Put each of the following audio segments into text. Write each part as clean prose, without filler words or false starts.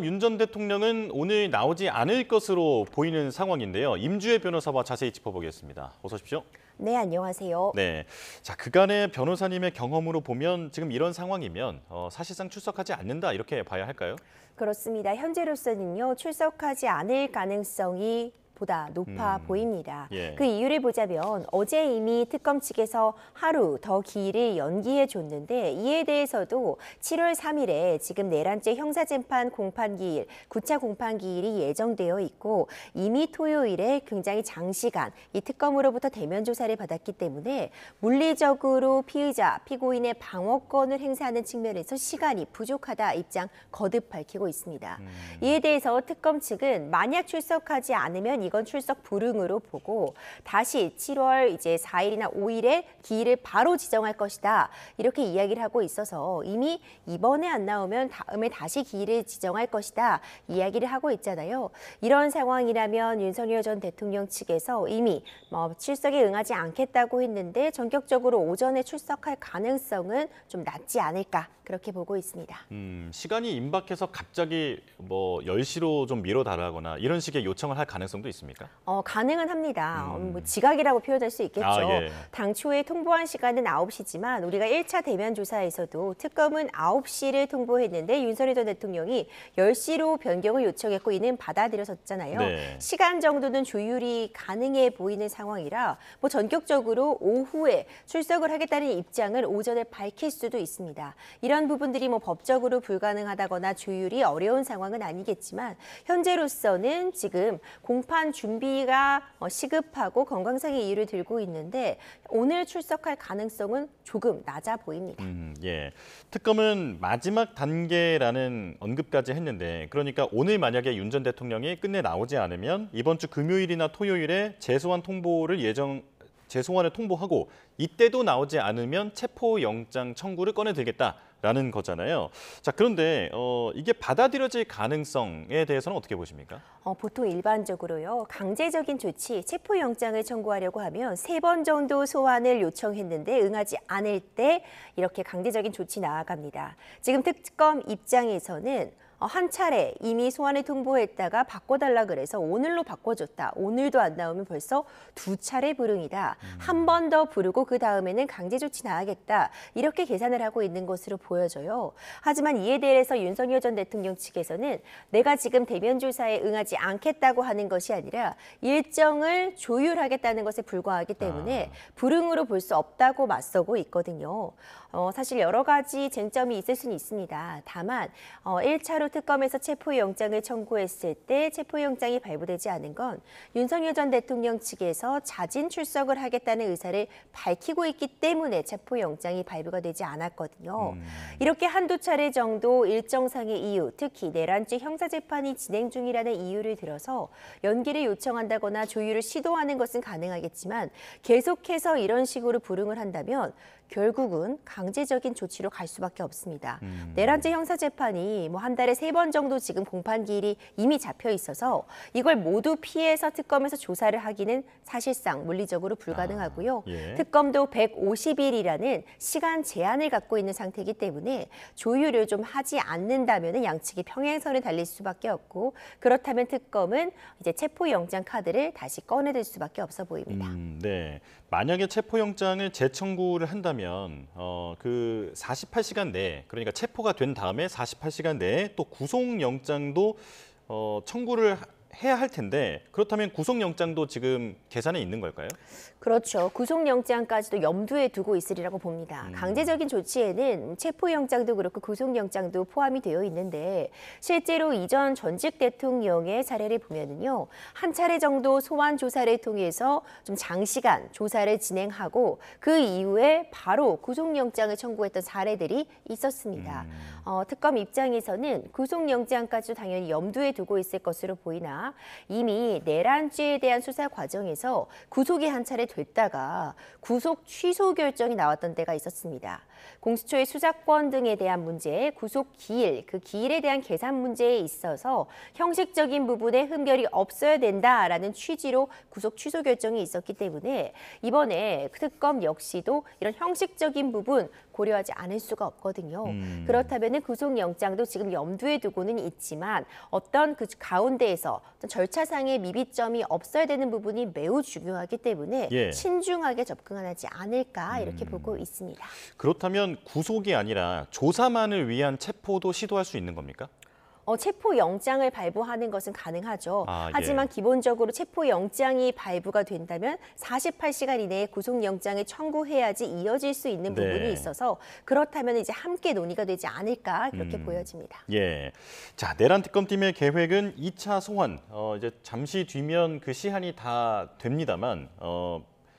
윤 전 대통령은 오늘 나오지 않을 것으로 보이는 상황인데요. 임주혜 변호사와 자세히 짚어보겠습니다. 어서 오십시오. 네, 안녕하세요. 네, 자 그간의 변호사님의 경험으로 보면 지금 이런 상황이면 사실상 출석하지 않는다 이렇게 봐야 할까요? 그렇습니다. 현재로서는요, 출석하지 않을 가능성이 보다 높아 보입니다. 예. 그 이유를 보자면 어제 이미 특검 측에서 하루 더 기일을 연기해 줬는데 이에 대해서도 7월 3일에 지금 내란죄 형사재판 공판기일, 9차 공판기일이 예정되어 있고 이미 토요일에 굉장히 장시간 이 특검으로부터 대면 조사를 받았기 때문에 물리적으로 피의자, 피고인의 방어권을 행사하는 측면에서 시간이 부족하다 입장 거듭 밝히고 있습니다. 이에 대해서 특검 측은 만약 출석하지 않으면 이건 출석 불응으로 보고 다시 7월 4일이나 5일에 기일을 바로 지정할 것이다. 이렇게 이야기를 하고 있어서 이미 이번에 안 나오면 다음에 다시 기일을 지정할 것이다. 이야기를 하고 있잖아요. 이런 상황이라면 윤석열 전 대통령 측에서 이미 출석에 응하지 않겠다고 했는데 전격적으로 오전에 출석할 가능성은 좀 낮지 않을까 그렇게 보고 있습니다. 시간이 임박해서 갑자기 10시로 좀 미뤄달라거나 이런 식의 요청을 할 가능성도 있습니까? 가능은 합니다. 지각이라고 표현할 수 있겠죠. 예. 당초에 통보한 시간은 9시지만 우리가 1차 대면 조사에서도 특검은 9시를 통보했는데 윤석열 전 대통령이 10시로 변경을 요청했고 이는 받아들여졌잖아요. 네. 시간 정도는 조율이 가능해 보이는 상황이라 전격적으로 오후에 출석을 하겠다는 입장을 오전에 밝힐 수도 있습니다. 이런 부분들이 법적으로 불가능하다거나 조율이 어려운 상황은 아니겠지만 현재로서는 지금 공판 준비가 시급하고 건강상의 이유를 들고 있는데 오늘 출석할 가능성은 조금 낮아 보입니다. 예. 특검은 마지막 단계라는 언급까지 했는데 그러니까 오늘 만약에 윤 전 대통령이 끝내 나오지 않으면 이번 주 금요일이나 토요일에 재소환을 통보하고 이때도 나오지 않으면 체포영장 청구를 꺼내들겠다라는 거잖아요. 자, 그런데 이게 받아들여질 가능성에 대해서는 어떻게 보십니까? 보통 일반적으로요. 강제적인 조치, 체포영장을 청구하려고 하면 3번 정도 소환을 요청했는데 응하지 않을 때 이렇게 강제적인 조치 나아갑니다. 지금 특검 입장에서는 한 차례 이미 소환을 통보했다가 바꿔달라 그래서 오늘로 바꿔줬다. 오늘도 안 나오면 벌써 2차례 불응이다. 한 번 더 부르고 그 다음에는 강제 조치 나가겠다. 이렇게 계산을 하고 있는 것으로 보여져요. 하지만 이에 대해서 윤석열 전 대통령 측에서는 내가 지금 대면 조사에 응하지 않겠다고 하는 것이 아니라 일정을 조율하겠다는 것에 불과하기 때문에 불응으로 볼 수 없다고 맞서고 있거든요. 사실 여러 가지 쟁점이 있을 수는 있습니다. 다만 1차로 특검에서 체포영장을 청구했을 때 체포영장이 발부되지 않은 건 윤석열 전 대통령 측에서 자진 출석을 하겠다는 의사를 밝히고 있기 때문에 체포영장이 발부가 되지 않았거든요. 이렇게 한두 차례 정도 일정상의 이유, 특히 내란죄 형사재판이 진행 중이라는 이유를 들어서 연기를 요청한다거나 조율을 시도하는 것은 가능하겠지만 계속해서 이런 식으로 불응을 한다면 결국은 강제적인 조치로 갈 수밖에 없습니다. 내란죄 형사재판이 한 달에 3번 정도 지금 공판기일이 이미 잡혀 있어서 이걸 모두 피해서 특검에서 조사를 하기는 사실상 물리적으로 불가능하고요. 예. 특검도 150일이라는 시간 제한을 갖고 있는 상태이기 때문에 조율을 좀 하지 않는다면 양측이 평행선을 달릴 수밖에 없고 그렇다면 특검은 이제 체포영장 카드를 다시 꺼내들 수밖에 없어 보입니다. 네. 만약에 체포영장을 재청구를 한다면 그 48시간 내에 그러니까 체포가 된 다음에 48시간 내에 또 구속영장도 청구를 해야 할 텐데 그렇다면 구속영장도 지금 계산에 있는 걸까요? 그렇죠. 구속영장까지도 염두에 두고 있으리라고 봅니다. 강제적인 조치에는 체포영장도 그렇고 구속영장도 포함이 되어 있는데 실제로 이전 전직 대통령의 사례를 보면은요. 한 차례 정도 소환 조사를 통해서 좀 장시간 조사를 진행하고 그 이후에 바로 구속영장을 청구했던 사례들이 있었습니다. 특검 입장에서는 구속영장까지도 당연히 염두에 두고 있을 것으로 보이나 이미 내란죄에 대한 수사 과정에서 구속이 한 차례 됐다가 구속 취소 결정이 나왔던 때가 있었습니다. 공수처의 수사권 등에 대한 문제, 구속 기일, 그 기일에 대한 계산 문제에 있어서 형식적인 부분에 흠결이 없어야 된다라는 취지로 구속 취소 결정이 있었기 때문에 이번에 특검 역시도 이런 형식적인 부분 고려하지 않을 수가 없거든요. 그렇다면 구속영장도 지금 염두에 두고는 있지만 어떤 그 가운데에서 어떤 절차상의 미비점이 없어야 되는 부분이 매우 중요하기 때문에 예. 신중하게 접근하지 않을까 이렇게 보고 있습니다. 그렇다면 구속이 아니라 조사만을 위한 체포도 시도할 수 있는 겁니까? 체포영장을 발부하는 것은 가능하죠. 아, 예. 하지만 기본적으로 체포영장이 발부가 된다면 48시간 이내에 구속영장을 청구해야지 이어질 수 있는 부분이 네. 있어서 그렇다면 이제 함께 논의가 되지 않을까 그렇게 보여집니다. 예. 자, 내란 특검팀의 계획은 2차 소환. 이제 잠시 뒤면 그 시한이 다 됩니다만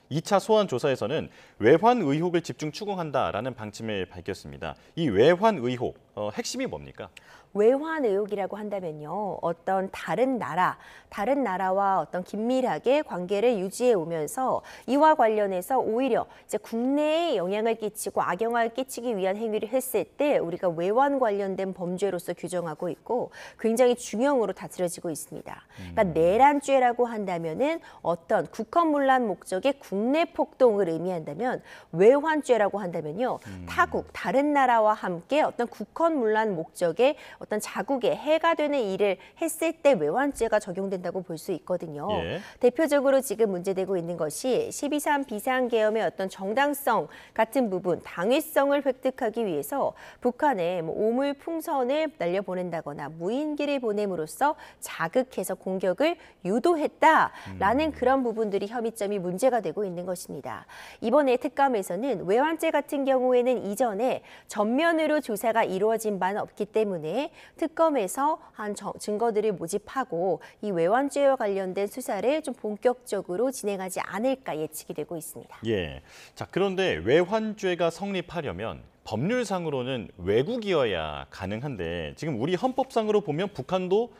2차 소환 조사에서는 외환 의혹을 집중 추궁한다라는 방침을 밝혔습니다. 이 외환 의혹 핵심이 뭡니까? 외환 의혹이라고 한다면요. 어떤 다른 나라와 어떤 긴밀하게 관계를 유지해 오면서 이와 관련해서 오히려 이제 국내에 영향을 끼치고 악영향을 끼치기 위한 행위를 했을 때 우리가 외환 관련된 범죄로서 규정하고 있고 굉장히 중형으로 다스려지고 있습니다. 그러니까 내란죄라고 한다면은 어떤 국헌문란 목적의 국내 폭동을 의미한다면 외환죄라고 한다면요. 타국, 다른 나라와 함께 어떤 국헌문란 목적의 어떤 자국에 해가 되는 일을 했을 때 외환죄가 적용된다고 볼 수 있거든요. 예. 대표적으로 지금 문제되고 있는 것이 12.3 비상계엄의 어떤 정당성 같은 부분, 당위성을 획득하기 위해서 북한에 오물 풍선을 날려보낸다거나 무인기를 보냄으로써 자극해서 공격을 유도했다라는 그런 부분들이 혐의점이 문제가 되고 있는 것입니다. 이번에 특감에서는 외환죄 같은 경우에는 이전에 전면으로 조사가 이루어진 바는 없기 때문에 특검에서 한 증거들을 모집하고 이 외환죄와 관련된 수사를 좀 본격적으로 진행하지 않을까 예측이 되고 있습니다. 예. 자, 그런데 외환죄가 성립하려면 법률상으로는 외국이어야 가능한데 지금 우리 헌법상으로 보면 북한도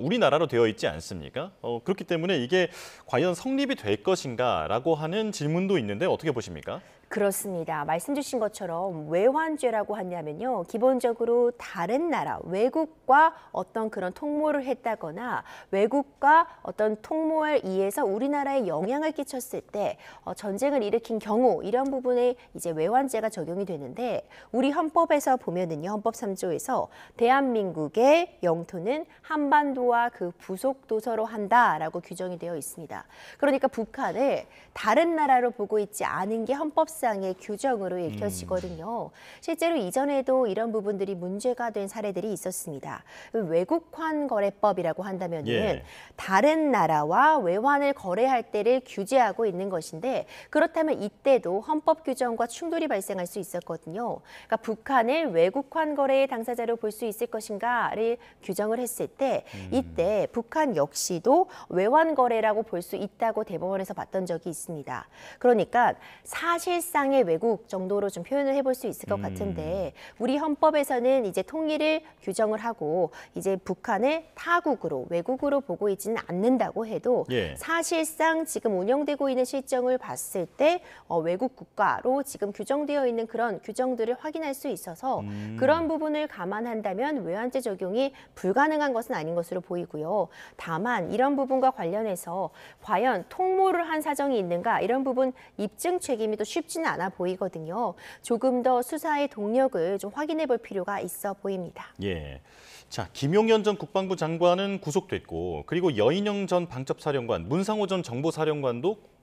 우리나라로 되어 있지 않습니까? 그렇기 때문에 이게 과연 성립이 될 것인가라고 하는 질문도 있는데 어떻게 보십니까? 그렇습니다. 말씀 주신 것처럼 외환죄라고 하냐면요. 기본적으로 다른 나라, 외국과 어떤 그런 통모를 했다거나 외국과 어떤 통모에 의해서 우리나라에 영향을 끼쳤을 때 전쟁을 일으킨 경우 이런 부분에 이제 외환죄가 적용이 되는데 우리 헌법에서 보면은요. 헌법 3조에서 대한민국의 영토는 한반도와 그 부속 도서로 한다라고 규정이 되어 있습니다. 그러니까 북한을 다른 나라로 보고 있지 않은 게 헌법상의 규정으로 읽혀지거든요. 실제로 이전에도 이런 부분들이 문제가 된 사례들이 있었습니다. 외국환거래법이라고 한다면은 예. 다른 나라와 외환을 거래할 때를 규제하고 있는 것인데 그렇다면 이때도 헌법 규정과 충돌이 발생할 수 있었거든요. 그러니까 북한을 외국환 거래의 당사자로 볼 수 있을 것인가를 규정을 했을 때 이때 북한 역시도 외환 거래라고 볼 수 있다고 대법원에서 봤던 적이 있습니다. 그러니까 사실상의 외국 정도로 좀 표현을 해볼 수 있을 것 같은데 우리 헌법에서는 이제 통일을 규정을 하고 이제 북한을 타국으로 외국으로 보고 있지는 않는다고 해도 예. 사실상 지금 운영되고 있는 실정을 봤을 때 외국 국가로 지금 규정되어 있는 그런 규정들을 확인할 수 있어서 그런 부분을 감안한다면 외환죄 적용이 불가능한 것은 아닌 것으로 보이고요. 다만 이런 부분과 관련해서 과연 통모를 한 사정이 있는가 이런 부분 입증 책임이 또 쉽지는 않아 보이거든요. 조금 더 수사의 동력을 좀 확인해 볼 필요가 있어 보입니다. 예. 자, 김용현 전 국방부 장관은 구속됐고 그리고 여인영 전 방첩사령관, 문상호 전 정보사령관도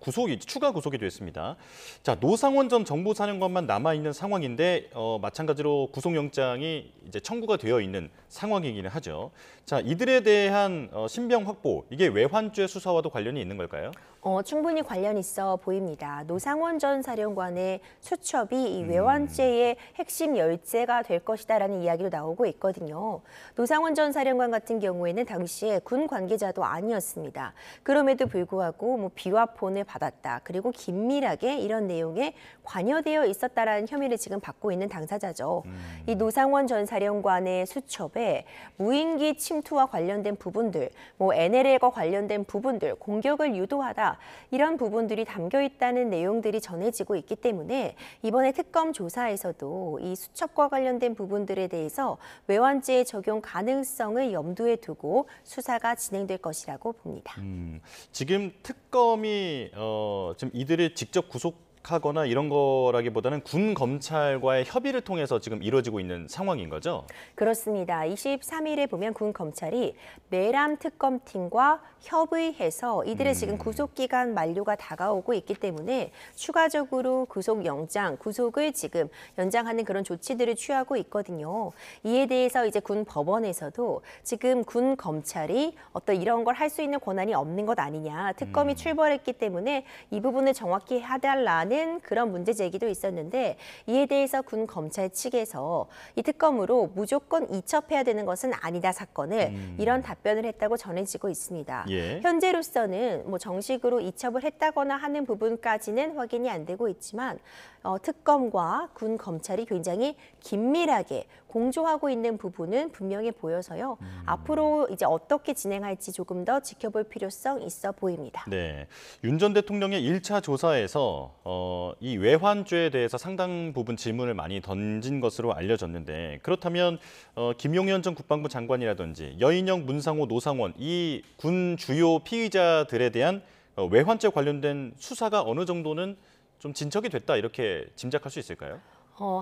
추가 구속이 됐습니다. 자, 노상원 전 정보사령관만 남아 있는 상황인데 마찬가지로 구속영장이 이제 청구가 되어 있는 상황이기는 하죠. 자, 이들에 대한 신병 확보 이게 외환죄 수사와도 관련이 있는 걸까요? 충분히 관련 있어 보입니다. 노상원 전 사령관의 수첩이 이 외환죄의 핵심 열쇠가 될 것이다라는 이야기도 나오고 있거든요. 노상원 전 사령관 같은 경우에는 당시에 군 관계자도 아니었습니다. 그럼에도 불구하고 비화폰을 받았다. 그리고 긴밀하게 이런 내용에 관여되어 있었다라는 혐의를 지금 받고 있는 당사자죠. 이 노상원 전 사령관의 수첩에 무인기 침투와 관련된 부분들, 뭐 NLL과 관련된 부분들, 공격을 유도하다 이런 부분들이 담겨 있다는 내용들이 전해지고 있기 때문에 이번에 특검 조사에서도 이 수첩과 관련된 부분들에 대해서 외환죄 적용 가능성을 염두에 두고 수사가 진행될 것이라고 봅니다. 지금 특검이 지금 이들을 직접 구속하거나 이런 거라기보다는 군 검찰과의 협의를 통해서 지금 이루어지고 있는 상황인 거죠? 그렇습니다. 23일에 보면 군 검찰이 내람 특검팀과 협의해서 이들의 지금 구속기간 만료가 다가오고 있기 때문에 추가적으로 구속영장, 구속을 지금 연장하는 그런 조치들을 취하고 있거든요. 이에 대해서 이제 군 법원에서도 지금 군 검찰이 어떤 이런 걸 할 수 있는 권한이 없는 것 아니냐. 특검이 출범했기 때문에 이 부분을 정확히 해달라는 그런 문제 제기도 있었는데 이에 대해서 군 검찰 측에서 이 특검으로 무조건 이첩해야 되는 것은 아니다 사건을 이런 답변을 했다고 전해지고 있습니다. 예. 현재로서는 뭐 정식으로 이첩을 했다거나 하는 부분까지는 확인이 안 되고 있지만 특검과 군 검찰이 굉장히 긴밀하게 공조하고 있는 부분은 분명해 보여서요. 앞으로 이제 어떻게 진행할지 조금 더 지켜볼 필요성 있어 보입니다. 네, 윤 전 대통령의 1차 조사에서 이 외환죄에 대해서 상당 부분 질문을 많이 던진 것으로 알려졌는데 그렇다면 김용현 전 국방부 장관이라든지 여인영, 문상호, 노상원 이 군 주요 피의자들에 대한 외환죄 관련된 수사가 어느 정도는 좀 진척이 됐다 이렇게 짐작할 수 있을까요?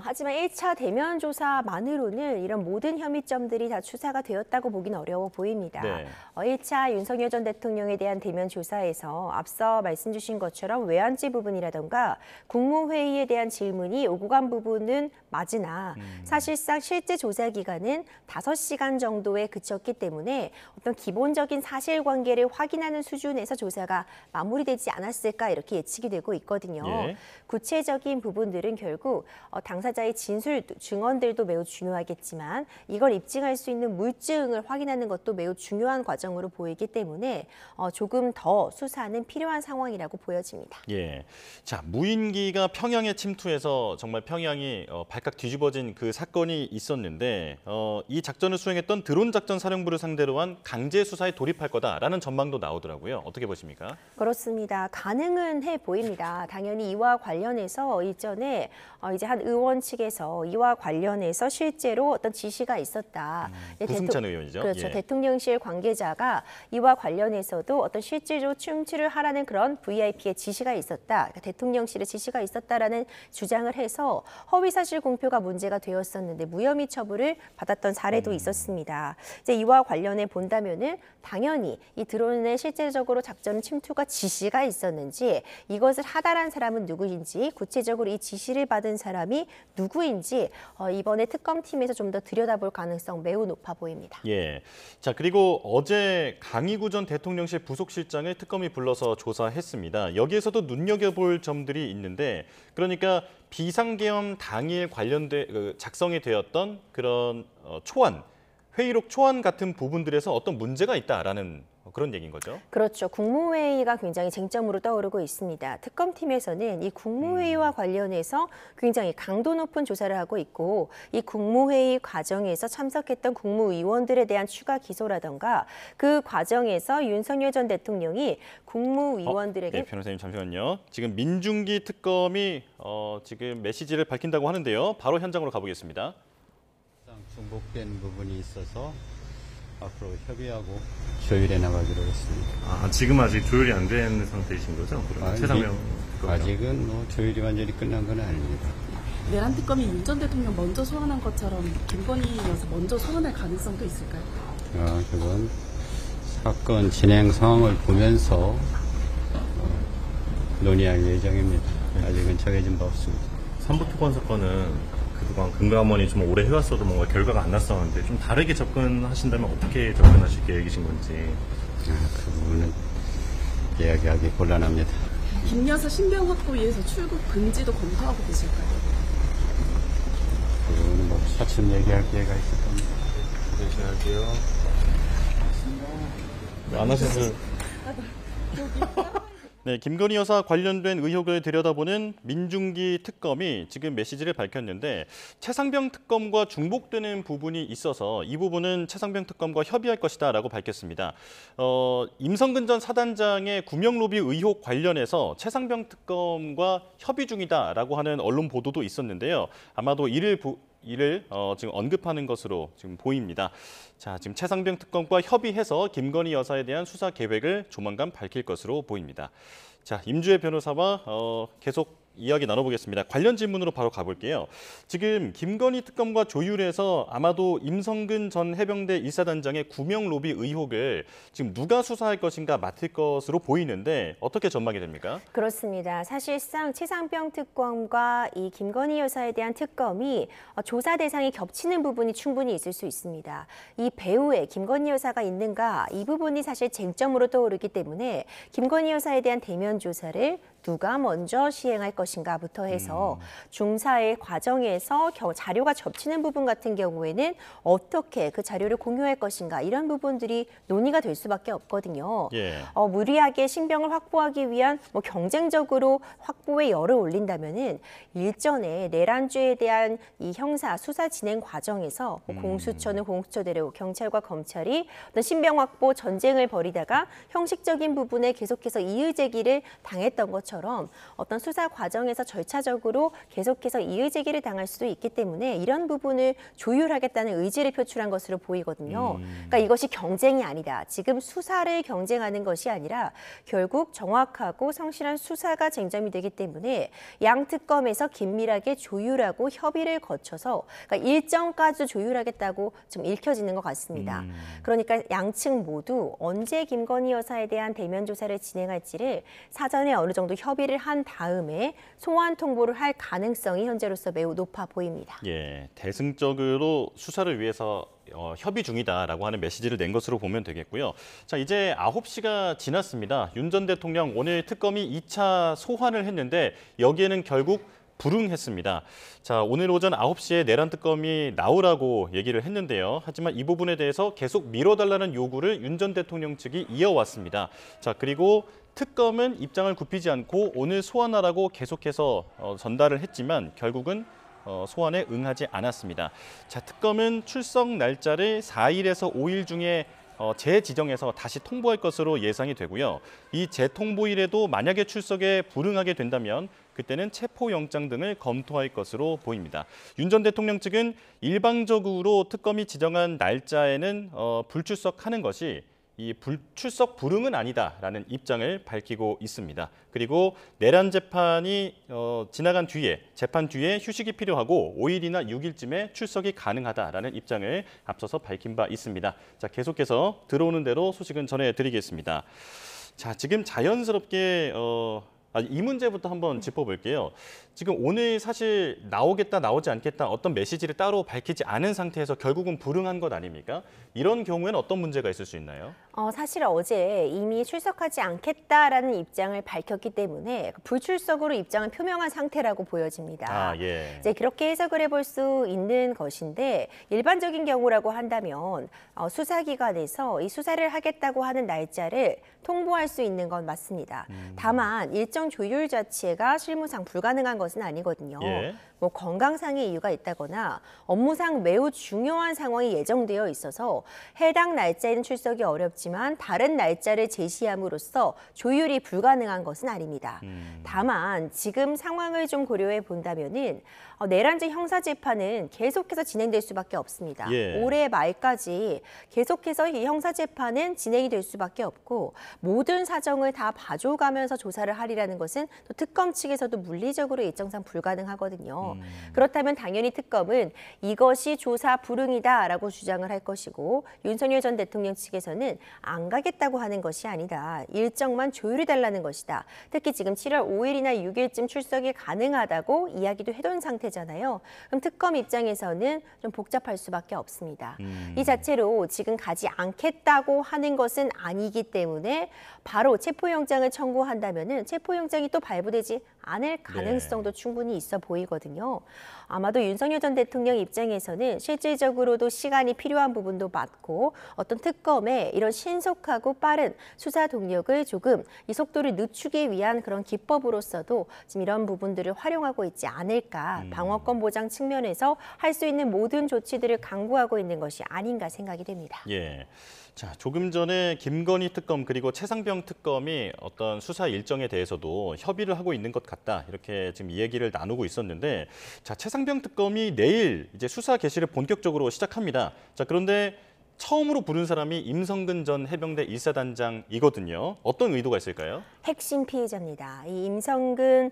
하지만 1차 대면 조사만으로는 이런 모든 혐의점들이 다 추사가 되었다고 보기는 어려워 보입니다. 네. 1차 윤석열 전 대통령에 대한 대면 조사에서 앞서 말씀 주신 것처럼 외환죄 부분이라던가 국무회의에 대한 질문이 오고 간 부분은 맞으나 사실상 실제 조사 기간은 5시간 정도에 그쳤기 때문에 어떤 기본적인 사실관계를 확인하는 수준에서 조사가 마무리되지 않았을까 이렇게 예측이 되고 있거든요. 예. 구체적인 부분들은 결국 당사자의 진술 증언들도 매우 중요하겠지만 이걸 입증할 수 있는 물증을 확인하는 것도 매우 중요한 과정으로 보이기 때문에 조금 더 수사는 필요한 상황이라고 보여집니다. 예, 자 무인기가 평양에 침투해서 정말 평양이 발칵 뒤집어진 그 사건이 있었는데 이 작전을 수행했던 드론 작전 사령부를 상대로 한 강제 수사에 돌입할 거다라는 전망도 나오더라고요. 어떻게 보십니까? 그렇습니다. 가능은 해 보입니다. 당연히 이와 관련해서 이전에 이제 한 의원 측에서 이와 관련해서 실제로 어떤 지시가 있었다. 구승찬 의원이죠. 그렇죠. 예. 대통령실 관계자가 이와 관련해서도 어떤 실질적으로 충치를 하라는 그런 VIP의 지시가 있었다. 그러니까 대통령실의 지시가 있었다라는 주장을 해서 허위사실 공표가 문제가 되었었는데 무혐의 처분을 받았던 사례도 있었습니다. 이제 이와 관련해 본다면은 당연히 이 드론의 실제적으로 작전 침투가 지시가 있었는지 이것을 하달한 사람은 누구인지 구체적으로 이 지시를 받은 사람이 누구인지 이번에 특검팀에서 좀 더 들여다볼 가능성 매우 높아 보입니다. 예. 자 그리고 어제 강희구 전 대통령실 부속실장을 특검이 불러서 조사했습니다. 여기에서도 눈여겨볼 점들이 있는데 그러니까 비상계엄 당일 관련돼 작성이 되었던 그런 초안, 회의록 초안 같은 부분들에서 어떤 문제가 있다라는 그런 얘기인 거죠. 그렇죠. 국무회의가 굉장히 쟁점으로 떠오르고 있습니다. 특검팀에서는 이 국무회의와 관련해서 굉장히 강도 높은 조사를 하고 있고 이 국무회의 과정에서 참석했던 국무위원들에 대한 추가 기소라던가 그 과정에서 윤석열 전 대통령이 국무위원들에게 네, 변호사님 잠시만요. 지금 민중기 특검이 지금 메시지를 밝힌다고 하는데요. 바로 현장으로 가보겠습니다. 중복된 부분이 있어서 앞으로 협의하고 조율해 나가기로 했습니다. 지금 아직 조율이 안 된 상태이신 거죠? 최상명 아직은 뭐 조율이 완전히 끝난 건 아닙니다. 내란 특검이 윤 전 대통령 먼저 소환한 것처럼 김건희여서 먼저 소환할 가능성도 있을까요? 그건 사건 진행 상황을 보면서 논의할 예정입니다. 아직은 정해진 바 없습니다. 삼부특권 사건은 그동안 금감원이 좀 오래 해왔어도 뭔가 결과가 안 났었는데 좀 다르게 접근하신다면 어떻게 접근하실 계획이신 건지. 그 부분은 이야기하기 곤란합니다. 김 여사 신병 확보 위해서 출국 금지도 검토하고 계실까요? 그 부분은 뭐 차츰 얘기할 기회가 있을 겁니다. 안 하셔서 네, 김건희 여사 관련된 의혹을 들여다보는 민중기 특검이 지금 메시지를 밝혔는데 최상병 특검과 중복되는 부분이 있어서 이 부분은 최상병 특검과 협의할 것이다라고 밝혔습니다. 임성근 전 사단장의 구명 로비 의혹 관련해서 최상병 특검과 협의 중이다라고 하는 언론 보도도 있었는데요. 아마도 이를 지금 언급하는 것으로 지금 보입니다. 자, 지금 최상병 특검과 협의해서 김건희 여사에 대한 수사 계획을 조만간 밝힐 것으로 보입니다. 자, 임주혜 변호사와 계속 이야기 나눠보겠습니다. 관련 질문으로 바로 가볼게요. 지금 김건희 특검과 조율해서 아마도 임성근 전 해병대 1사단장의 구명 로비 의혹을 지금 누가 수사할 것인가 맡을 것으로 보이는데 어떻게 전망이 됩니까? 그렇습니다. 사실상 최상병 특검과 이 김건희 여사에 대한 특검이 조사 대상이 겹치는 부분이 충분히 있을 수 있습니다. 이 배후에 김건희 여사가 있는가 이 부분이 사실 쟁점으로 떠오르기 때문에 김건희 여사에 대한 대면 조사를 누가 먼저 시행할 것인가부터 해서 중사의 과정에서 자료가 접치는 부분 같은 경우에는 어떻게 그 자료를 공유할 것인가 이런 부분들이 논의가 될 수밖에 없거든요. 예. 무리하게 신병을 확보하기 위한 경쟁적으로 확보에 열을 올린다면은 일전에 내란죄에 대한 이 형사 수사 진행 과정에서 공수처는 공수처대로 경찰과 검찰이 어떤 신병 확보 전쟁을 벌이다가 형식적인 부분에 계속해서 이의 제기를 당했던 것처럼 어떤 수사 과정에서 절차적으로 계속해서 이의 제기를 당할 수도 있기 때문에 이런 부분을 조율하겠다는 의지를 표출한 것으로 보이거든요. 그러니까 이것이 경쟁이 아니다. 지금 수사를 경쟁하는 것이 아니라 결국 정확하고 성실한 수사가 쟁점이 되기 때문에 양 특검에서 긴밀하게 조율하고 협의를 거쳐서 그러니까 일정까지 조율하겠다고 좀 읽혀지는 것 같습니다. 그러니까 양측 모두 언제 김건희 여사에 대한 대면 조사를 진행할지를 사전에 어느 정도 협의를 한 다음에 소환 통보를 할 가능성이 현재로서 매우 높아 보입니다. 예, 대승적으로 수사를 위해서 협의 중이다라고 하는 메시지를 낸 것으로 보면 되겠고요. 자, 이제 9시가 지났습니다. 윤 전 대통령 오늘 특검이 2차 소환을 했는데 여기에는 결국 불응했습니다. 자, 오늘 오전 9시에 내란 특검이 나오라고 얘기를 했는데요. 하지만 이 부분에 대해서 계속 미뤄달라는 요구를 윤 전 대통령 측이 이어왔습니다. 자, 그리고 특검은 입장을 굽히지 않고 오늘 소환하라고 계속해서 전달을 했지만 결국은 소환에 응하지 않았습니다. 자, 특검은 출석 날짜를 4일에서 5일 중에 재지정해서 다시 통보할 것으로 예상이 되고요. 이 재통보일에도 만약에 출석에 불응하게 된다면 그때는 체포영장 등을 검토할 것으로 보입니다. 윤 전 대통령 측은 일방적으로 특검이 지정한 날짜에는 불출석하는 것이 이 출석 불응은 아니다라는 입장을 밝히고 있습니다. 그리고 내란 재판이 지나간 뒤에 재판 뒤에 휴식이 필요하고 5일이나 6일쯤에 출석이 가능하다라는 입장을 앞서서 밝힌 바 있습니다. 자, 계속해서 들어오는 대로 소식은 전해드리겠습니다. 자, 지금 자연스럽게 이 문제부터 한번 짚어볼게요. 지금 오늘 사실 나오겠다 나오지 않겠다 어떤 메시지를 따로 밝히지 않은 상태에서 결국은 불응한 것 아닙니까? 이런 경우에는 어떤 문제가 있을 수 있나요? 사실 어제 이미 출석하지 않겠다라는 입장을 밝혔기 때문에 불출석으로 입장을 표명한 상태라고 보여집니다. 아, 예. 이제 그렇게 해석을 해볼 수 있는 것인데 일반적인 경우라고 한다면 수사기관에서 이 수사를 하겠다고 하는 날짜를 통보할 수 있는 건 맞습니다. 다만 일정 조율 자체가 실무상 불가능한 것은 아니거든요. 예. 건강상의 이유가 있다거나 업무상 매우 중요한 상황이 예정되어 있어서 해당 날짜에는 출석이 어렵지만 다른 날짜를 제시함으로써 조율이 불가능한 것은 아닙니다. 다만 지금 상황을 좀 고려해 본다면은 내란죄 형사재판은 계속해서 진행될 수밖에 없습니다. 예. 올해 말까지 계속해서 이 형사재판은 진행이 될 수밖에 없고 모든 사정을 다 봐줘가면서 조사를 하리라는 것은 또 특검 측에서도 물리적으로 일정상 불가능하거든요. 그렇다면 당연히 특검은 이것이 조사 불응이다라고 주장을 할 것이고 윤석열 전 대통령 측에서는 안 가겠다고 하는 것이 아니다. 일정만 조율해달라는 것이다. 특히 지금 7월 5일이나 6일쯤 출석이 가능하다고 이야기도 해둔 상태잖아요. 그럼 특검 입장에서는 좀 복잡할 수밖에 없습니다. 이 자체로 지금 가지 않겠다고 하는 것은 아니기 때문에 바로 체포영장을 청구한다면은 체포영장이 또 발부되지 않을 가능성도 충분히 있어 보이거든요. 아마도 윤석열 전 대통령 입장에서는 실질적으로도 시간이 필요한 부분도 많고 어떤 특검의 이런 신속하고 빠른 수사 동력을 조금 이 속도를 늦추기 위한 그런 기법으로서도 지금 이런 부분들을 활용하고 있지 않을까. 방어권 보장 측면에서 할 수 있는 모든 조치들을 강구하고 있는 것이 아닌가 생각이 됩니다. 예. 자, 조금 전에 김건희 특검 그리고 최상병 특검이 어떤 수사 일정에 대해서도 협의를 하고 있는 것 같다. 이렇게 지금 이 얘기를 나누고 있었는데, 자, 최상병 특검이 내일 이제 수사 개시를 본격적으로 시작합니다. 자, 그런데 처음으로 부른 사람이 임성근 전 해병대 1사단장이거든요. 어떤 의도가 있을까요? 핵심 피해자입니다. 이 임성근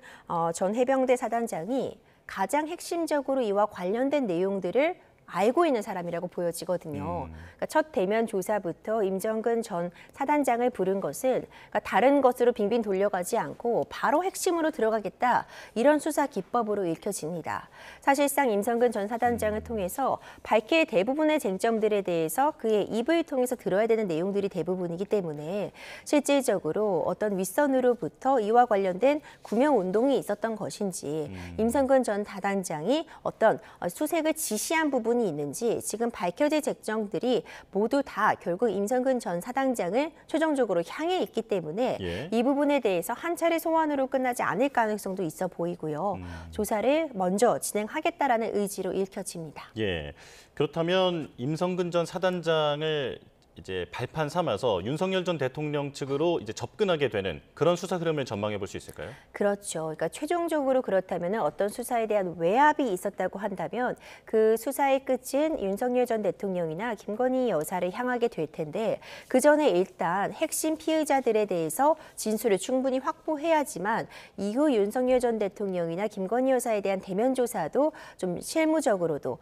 전 해병대 사단장이 가장 핵심적으로 이와 관련된 내용들을 알고 있는 사람이라고 보여지거든요. 그러니까 첫 대면 조사부터 임성근 전 사단장을 부른 것은 그러니까 다른 것으로 빙빙 돌려가지 않고 바로 핵심으로 들어가겠다. 이런 수사 기법으로 읽혀집니다. 사실상 임성근 전 사단장을 통해서 밝힐 대부분의 쟁점들에 대해서 그의 입을 통해서 들어야 되는 내용들이 대부분이기 때문에 실질적으로 어떤 윗선으로부터 이와 관련된 구명운동이 있었던 것인지 임성근 전 사단장이 어떤 수색을 지시한 부분이 있는지 지금 밝혀질 쟁점들이 모두 다 결국 임성근 전 사단장을 최종적으로 향해 있기 때문에 예. 이 부분에 대해서 한 차례 소환으로 끝나지 않을 가능성도 있어 보이고요. 조사를 먼저 진행하겠다라는 의지로 읽혀집니다. 예. 그렇다면 임성근 전 사단장을 이제 발판 삼아서 윤석열 전 대통령 측으로 이제 접근하게 되는 그런 수사 흐름을 전망해 볼 수 있을까요? 그렇죠. 그러니까 최종적으로 그렇다면 어떤 수사에 대한 외압이 있었다고 한다면 그 수사의 끝은 윤석열 전 대통령이나 김건희 여사를 향하게 될 텐데 그 전에 일단 핵심 피의자들에 대해서 진술을 충분히 확보해야지만 이후 윤석열 전 대통령이나 김건희 여사에 대한 대면 조사도 좀 실무적으로도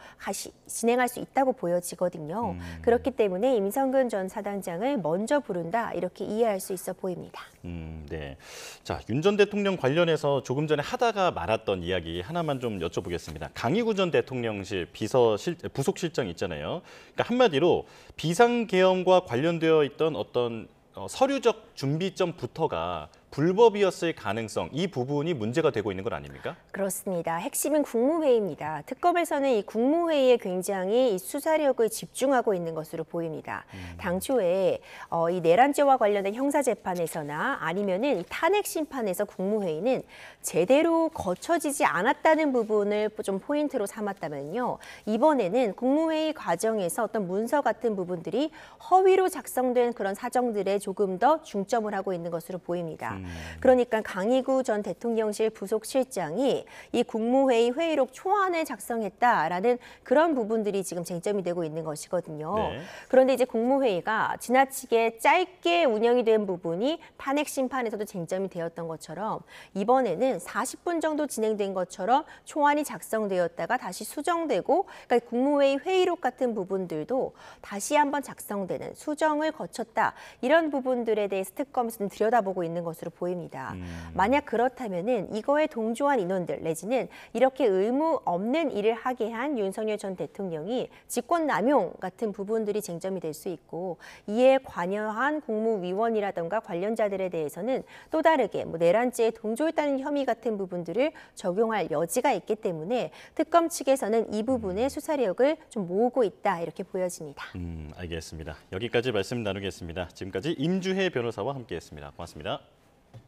진행할 수 있다고 보여지거든요. 그렇기 때문에 임성근 전 사단장을 먼저 부른다 이렇게 이해할 수 있어 보입니다. 네. 자, 윤 전 대통령 관련해서 조금 전에 하다가 말았던 이야기 하나만 좀 여쭤보겠습니다. 강희구 전 대통령실 부속실장 있잖아요. 그러니까 한마디로 비상계엄과 관련되어 있던 어떤 서류적 준비점부터가 불법이었을 가능성, 이 부분이 문제가 되고 있는 건 아닙니까? 그렇습니다. 핵심은 국무회의입니다. 특검에서는 이 국무회의에 굉장히 이 수사력을 집중하고 있는 것으로 보입니다. 당초에 이 내란죄와 관련된 형사재판에서나 아니면은 탄핵 심판에서 국무회의는 제대로 거쳐지지 않았다는 부분을 좀 포인트로 삼았다면요. 이번에는 국무회의 과정에서 어떤 문서 같은 부분들이 허위로 작성된 그런 사정들에 조금 더 중점을 하고 있는 것으로 보입니다. 그러니까 강희구 전 대통령실 부속실장이 이 국무회의 회의록 초안을 작성했다라는 그런 부분들이 지금 쟁점이 되고 있는 것이거든요. 네. 그런데 이제 국무회의가 지나치게 짧게 운영이 된 부분이 탄핵 심판에서도 쟁점이 되었던 것처럼 이번에는 40분 정도 진행된 것처럼 초안이 작성되었다가 다시 수정되고 그러니까 국무회의 회의록 같은 부분들도 다시 한번 작성되는 수정을 거쳤다. 이런 부분들에 대해서 특검에서는 들여다보고 있는 것으로 보입니다. 만약 그렇다면은 이거에 동조한 인원들 내지는 이렇게 의무 없는 일을 하게 한 윤석열 전 대통령이 직권남용 같은 부분들이 쟁점이 될 수 있고 이에 관여한 국무위원이라든가 관련자들에 대해서는 또 다르게 내란죄에 동조했다는 혐의 같은 부분들을 적용할 여지가 있기 때문에 특검 측에서는 이 부분의 수사력을 좀 모으고 있다 이렇게 보여집니다. 알겠습니다. 여기까지 말씀 나누겠습니다. 지금까지 임주혜 변호사와 함께했습니다. 고맙습니다.